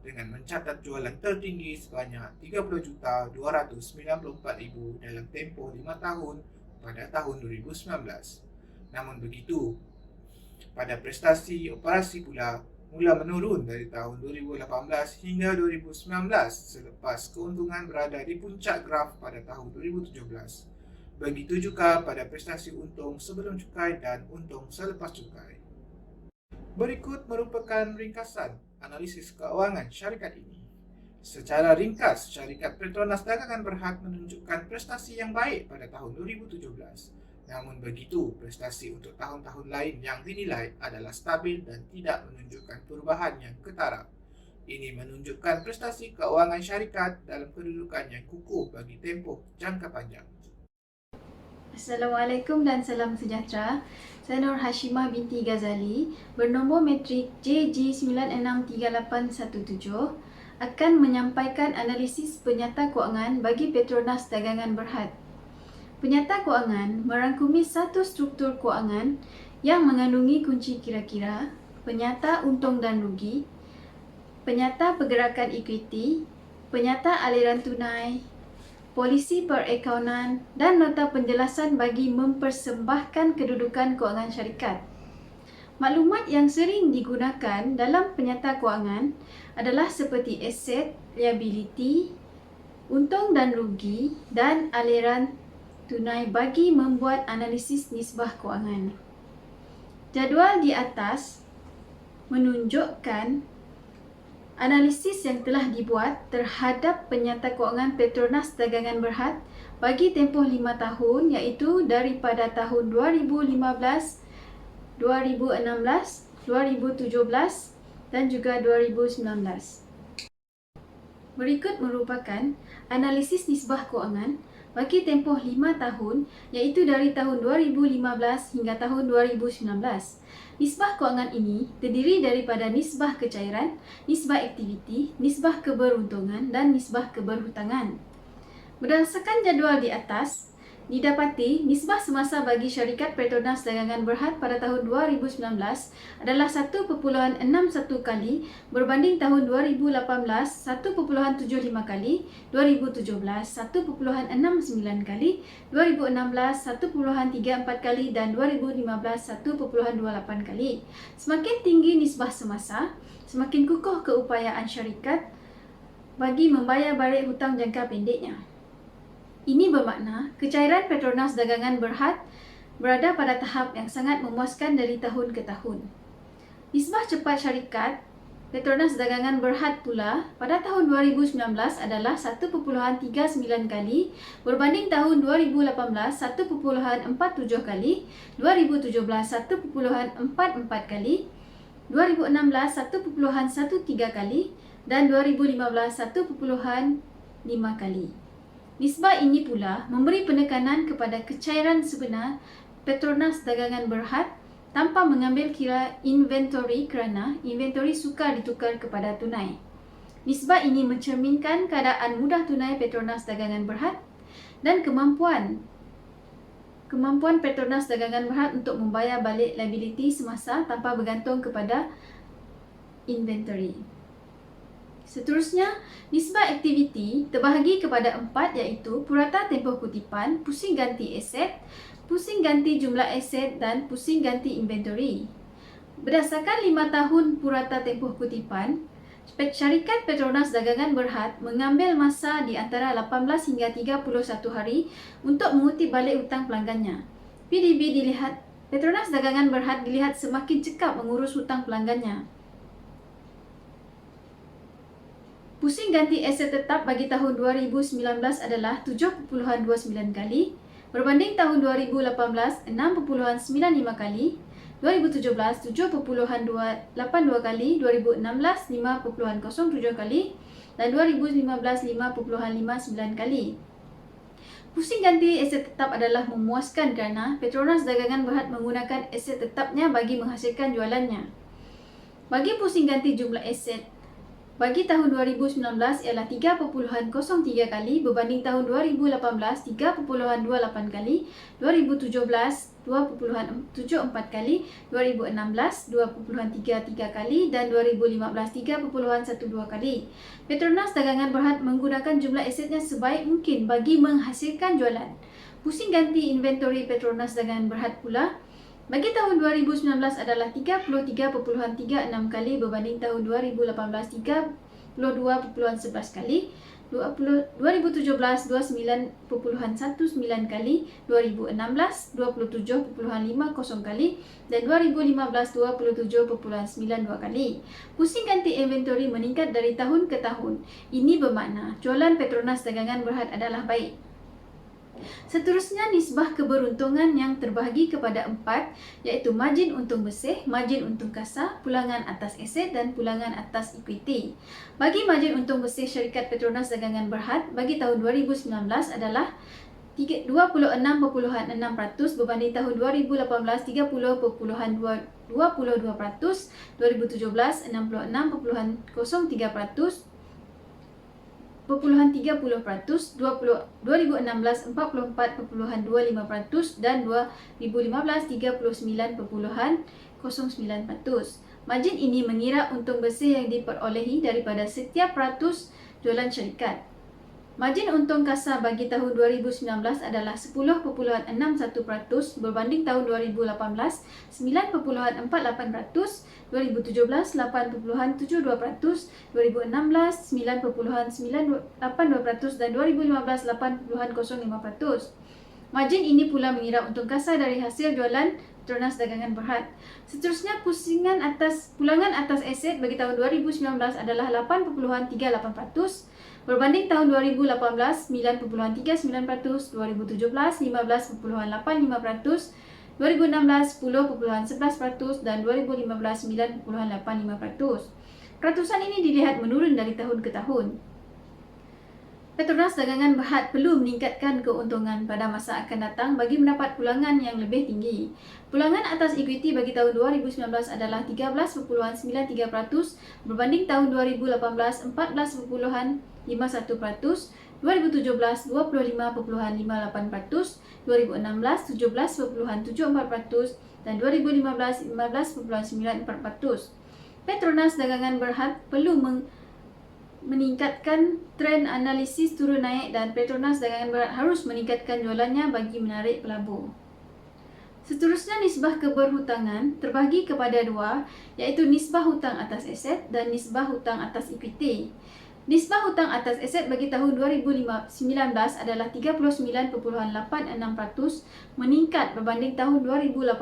dengan mencatat jualan tertinggi sebanyak 30,294,000 dalam tempoh 5 tahun pada tahun 2019. Namun begitu, pada prestasi operasi pula mula menurun dari tahun 2018 hingga 2019 selepas keuntungan berada di puncak graf pada tahun 2017. Begitu juga pada prestasi untung sebelum cukai dan untung selepas cukai. Berikut merupakan ringkasan analisis keuangan syarikat ini. Secara ringkas, syarikat Petronas Dagangan Berhad menunjukkan prestasi yang baik pada tahun 2017. Namun begitu, prestasi untuk tahun-tahun lain yang dinilai adalah stabil dan tidak menunjukkan perubahan yang ketara. Ini menunjukkan prestasi keuangan syarikat dalam kedudukan yang kukuh bagi tempoh jangka panjang. Assalamualaikum dan salam sejahtera. Saya Nur Hashimah binti Ghazali, bernombor metrik JG963817, akan menyampaikan analisis penyata kewangan bagi Petronas Dagangan Berhad. Penyata kewangan merangkumi satu struktur kewangan yang mengandungi kunci kira-kira, penyata untung dan rugi, penyata pergerakan ekuiti, penyata aliran tunai, polisi perakaunan dan nota penjelasan bagi mempersembahkan kedudukan kewangan syarikat. Maklumat yang sering digunakan dalam penyata kewangan adalah seperti aset, liability, untung dan rugi dan aliran tunai bagi membuat analisis nisbah kewangan. Jadual di atas menunjukkan analisis yang telah dibuat terhadap penyata kewangan Petronas Dagangan Berhad bagi tempoh 5 tahun, iaitu daripada tahun 2015, 2016, 2017 dan juga 2019. Berikut merupakan analisis nisbah kewangan bagi tempoh 5 tahun, iaitu dari tahun 2015 hingga tahun 2019. Nisbah kewangan ini terdiri daripada nisbah kecairan, nisbah aktiviti, nisbah keberuntungan dan nisbah keberhutangan. Berdasarkan jadual di atas, didapati nisbah semasa bagi syarikat Petronas Dagangan Berhad pada tahun 2019 adalah 1.61 kali berbanding tahun 2018 1.75 kali, 2017 1.69 kali, 2016 1.34 kali dan 2015 1.28 kali. Semakin tinggi nisbah semasa, semakin kukuh keupayaan syarikat bagi membayar balik hutang jangka pendeknya. Ini bermakna kecairan Petronas Dagangan Berhad berada pada tahap yang sangat memuaskan dari tahun ke tahun. Nisbah cepat syarikat Petronas Dagangan Berhad pula pada tahun 2019 adalah 1.39 kali berbanding tahun 2018 1.47 kali, 2017 1.44 kali, 2016 1.13 kali dan 2015 1.5 kali. Nisbah ini pula memberi penekanan kepada kecairan sebenar Petronas Dagangan Berhad tanpa mengambil kira inventory kerana inventory sukar ditukar kepada tunai. Nisbah ini mencerminkan keadaan mudah tunai Petronas Dagangan Berhad dan kemampuan Petronas Dagangan Berhad untuk membayar balik liability semasa tanpa bergantung kepada inventory. Seterusnya, nisbah aktiviti terbahagi kepada 4, iaitu purata tempoh kutipan, pusing ganti aset, pusing ganti jumlah aset dan pusing ganti inventory. Berdasarkan 5 tahun purata tempoh kutipan, Syarikat Petronas Dagangan Berhad mengambil masa di antara 18 hingga 31 hari untuk mengutip balik hutang pelanggannya. Petronas Dagangan Berhad dilihat semakin cekap mengurus hutang pelanggannya. Pusing ganti aset tetap bagi tahun 2019 adalah 7.29 kali, berbanding tahun 2018 6.95 kali, 2017 7.82 kali, 2016 5.07 kali, dan 2015 5.59 kali. Pusing ganti aset tetap adalah memuaskan kerana Petronas Dagangan Berhad menggunakan aset tetapnya bagi menghasilkan jualannya. Bagi pusing ganti jumlah aset bagi tahun 2019 ialah 3.03 kali, berbanding tahun 2018 3.28 kali, 2017 2.74 kali, 2016 2.33 kali, dan 2015 3.12 kali. Petronas Dagangan Berhad menggunakan jumlah asetnya sebaik mungkin bagi menghasilkan jualan. Pusing ganti inventory Petronas Dagangan Berhad pula bagi tahun 2019 adalah 33.36 kali, berbanding tahun 2018 32.11 kali, 2017 29.19 kali, 2016 27.50 kali, dan 2015 27.92 kali. Pusing ganti inventory meningkat dari tahun ke tahun. Ini bermakna jualan Petronas Dagangan Berhad adalah baik. Seterusnya, nisbah keberuntungan yang terbahagi kepada 4, iaitu margin untung bersih, margin untung kasar, pulangan atas aset dan pulangan atas equity. Bagi margin untung bersih syarikat Petronas Dagangan Berhad bagi tahun 2019 adalah 26.6%, berbanding tahun 2018 30.22%, 2017 66.03%, 30%, 2016 44.25% dan 2015 39.09%. Margin ini mengira untung bersih yang diperolehi daripada setiap ratus jualan syarikat. Margin untung kasar bagi tahun 2019 adalah 10.61%, berbanding tahun 2018 9.48%, 2017 8.72%, 2016 9.98% dan 2015 8.05%. Margin ini pula mengira untung kasar dari hasil jualan Petronas Dagangan Berhad. Seterusnya, pulangan atas aset bagi tahun 2019 adalah 8.38%, berbanding tahun 2018 9.39%, 2017 15.85%, 2016 10.11% dan 2015 9.85%. Peratusan ini dilihat menurun dari tahun ke tahun. Petronas Dagangan Berhad perlu meningkatkan keuntungan pada masa akan datang bagi mendapat pulangan yang lebih tinggi. Pulangan atas equity bagi tahun 2019 adalah 13.93%, berbanding tahun 2018 14.51%, 2017 25.58%, 2016 17.74% dan 2015 15.94%. Petronas Dagangan Berhad perlu meningkatkan trend analisis turun naik dan Petronas Dagangan Berhad harus meningkatkan jualannya bagi menarik pelabur. Seterusnya, nisbah keberhutangan terbahagi kepada 2, iaitu nisbah hutang atas aset dan nisbah hutang atas equity. Nisbah hutang atas aset bagi tahun 2019 adalah 39.86%, meningkat berbanding tahun 2018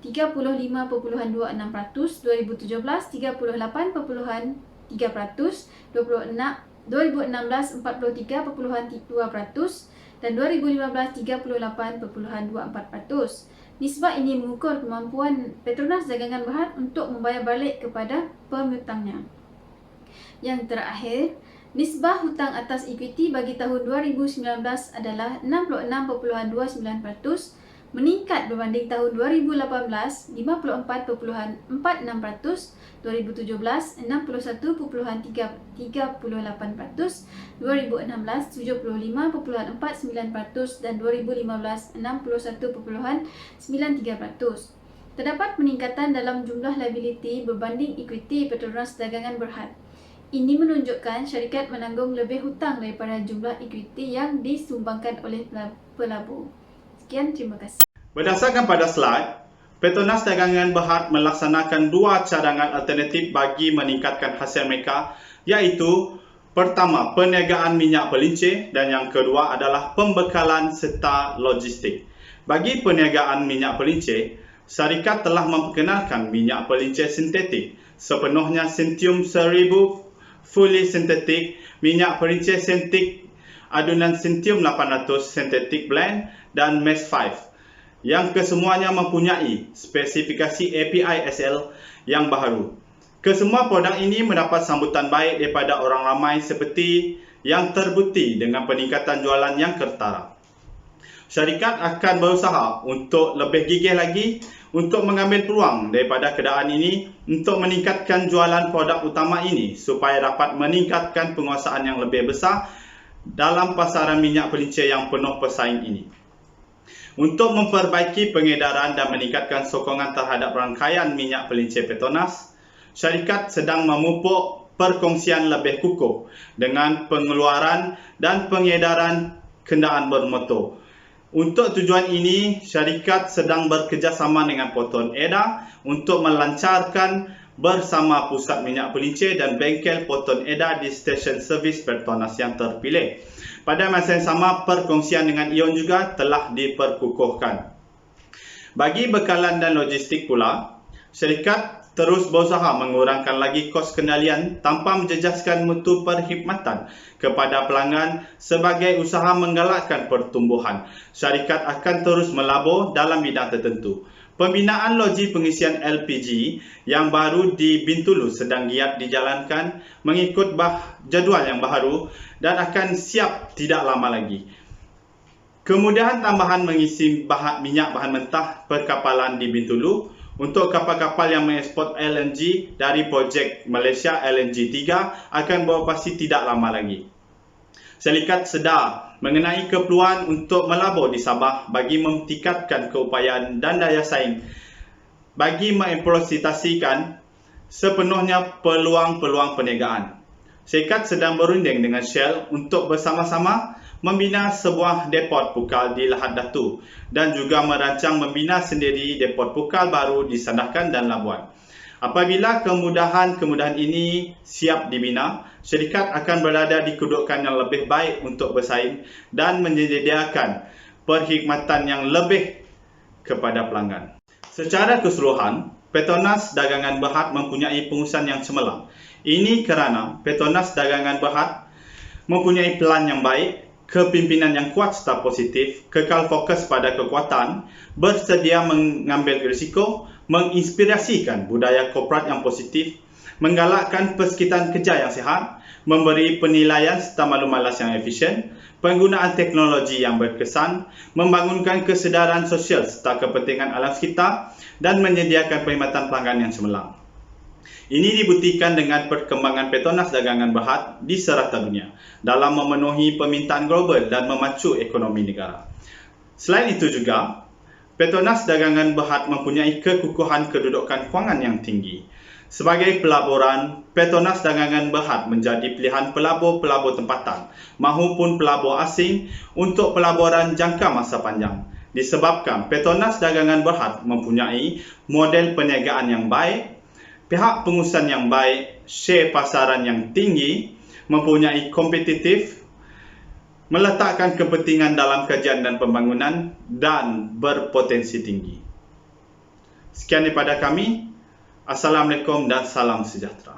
35.26%, 2017 38.3%, 2016 43.2% dan 2015 38.24%. Nisbah ini mengukur kemampuan Petronas Dagangan Berhad untuk membayar balik kepada pemihutangnya. Yang terakhir, nisbah hutang atas equity bagi tahun 2019 adalah 66.29%, meningkat berbanding tahun 2018 54.46%, 2017 61.38%, 2016 75.49% dan 2015 61.93%. Terdapat peningkatan dalam jumlah liability berbanding equity Petronas Dagangan Berhad. Ini menunjukkan syarikat menanggung lebih hutang daripada jumlah equity yang disumbangkan oleh pelabur. Sekian, terima kasih. Berdasarkan pada slide, Petronas Dagangan Berhad melaksanakan dua cadangan alternatif bagi meningkatkan hasil mereka, iaitu pertama, perniagaan minyak pelincir dan yang kedua adalah pembekalan serta logistik. Bagi perniagaan minyak pelincir, syarikat telah memperkenalkan minyak pelincir sintetik sepenuhnya Centium 1000 fully sintetik, minyak pelincir sintetik adunan Centium 800 synthetic blend dan MES 5 yang kesemuanya mempunyai spesifikasi API SL yang baharu. Kesemua produk ini mendapat sambutan baik daripada orang ramai seperti yang terbukti dengan peningkatan jualan yang ketara. Syarikat akan berusaha untuk lebih gigih lagi untuk mengambil peluang daripada keadaan ini untuk meningkatkan jualan produk utama ini supaya dapat meningkatkan penguasaan yang lebih besar dalam pasaran minyak pelincir yang penuh pesaing ini. Untuk memperbaiki pengedaran dan meningkatkan sokongan terhadap rangkaian minyak pelincir Petronas, syarikat sedang memupuk perkongsian lebih kukuh dengan pengeluaran dan pengedaran kenderaan bermotor. Untuk tujuan ini, syarikat sedang bekerjasama dengan Poton Eda untuk melancarkan bersama pusat minyak pelincir dan bengkel Poton Eda di stesen servis Petronas yang terpilih. Pada masa yang sama, perkongsian dengan Ion juga telah diperkukuhkan. Bagi bekalan dan logistik pula, syarikat terus berusaha mengurangkan lagi kos kendalian tanpa menjejaskan mutu perkhidmatan kepada pelanggan sebagai usaha menggalakkan pertumbuhan. Syarikat akan terus melabur dalam bidang tertentu. Pembinaan loji pengisian LPG yang baru di Bintulu sedang giat dijalankan mengikut jadual yang baru dan akan siap tidak lama lagi. Kemudahan tambahan mengisi minyak bahan mentah perkapalan di Bintulu untuk kapal-kapal yang mengeksport LNG dari projek Malaysia LNG 3 akan beroperasi tidak lama lagi. Syarikat sedar mengenai keperluan untuk melabur di Sabah bagi meningkatkan keupayaan dan daya saing bagi mengimplementasikan sepenuhnya peluang-peluang perniagaan. Syarikat sedang berunding dengan Shell untuk bersama-sama membina sebuah depot pukal di Lahad Datu dan juga merancang membina sendiri depot pukal baru di Sandakan dan Labuan. Apabila kemudahan-kemudahan ini siap dibina, syarikat akan berada di kedudukan yang lebih baik untuk bersaing dan menyediakan perkhidmatan yang lebih kepada pelanggan. Secara keseluruhan, Petronas Dagangan Berhad mempunyai pengurusan yang cemerlang. Ini kerana Petronas Dagangan Berhad mempunyai pelan yang baik, kepimpinan yang kuat serta positif, kekal fokus pada kekuatan, bersedia mengambil risiko, menginspirasikan budaya korporat yang positif, menggalakkan persekitan kerja yang sihat, memberi penilaian serta maklum malas yang efisien, penggunaan teknologi yang berkesan, membangunkan kesedaran sosial serta kepentingan alam sekitar dan menyediakan perkhidmatan pelanggan yang cemerlang. Ini dibuktikan dengan perkembangan Petronas Dagangan Berhad di serata dunia dalam memenuhi permintaan global dan memacu ekonomi negara. Selain itu juga, Petronas Dagangan Berhad mempunyai kekukuhan kedudukan kewangan yang tinggi. Sebagai pelaburan, Petronas Dagangan Berhad menjadi pilihan pelabur-pelabur tempatan maupun pelabur asing untuk pelaburan jangka masa panjang. Disebabkan Petronas Dagangan Berhad mempunyai model perniagaan yang baik, pihak pengurusan yang baik, share pasaran yang tinggi, mempunyai kompetitif, meletakkan kepentingan dalam kajian dan pembangunan, dan berpotensi tinggi. Sekian daripada kami. Assalamualaikum dan salam sejahtera.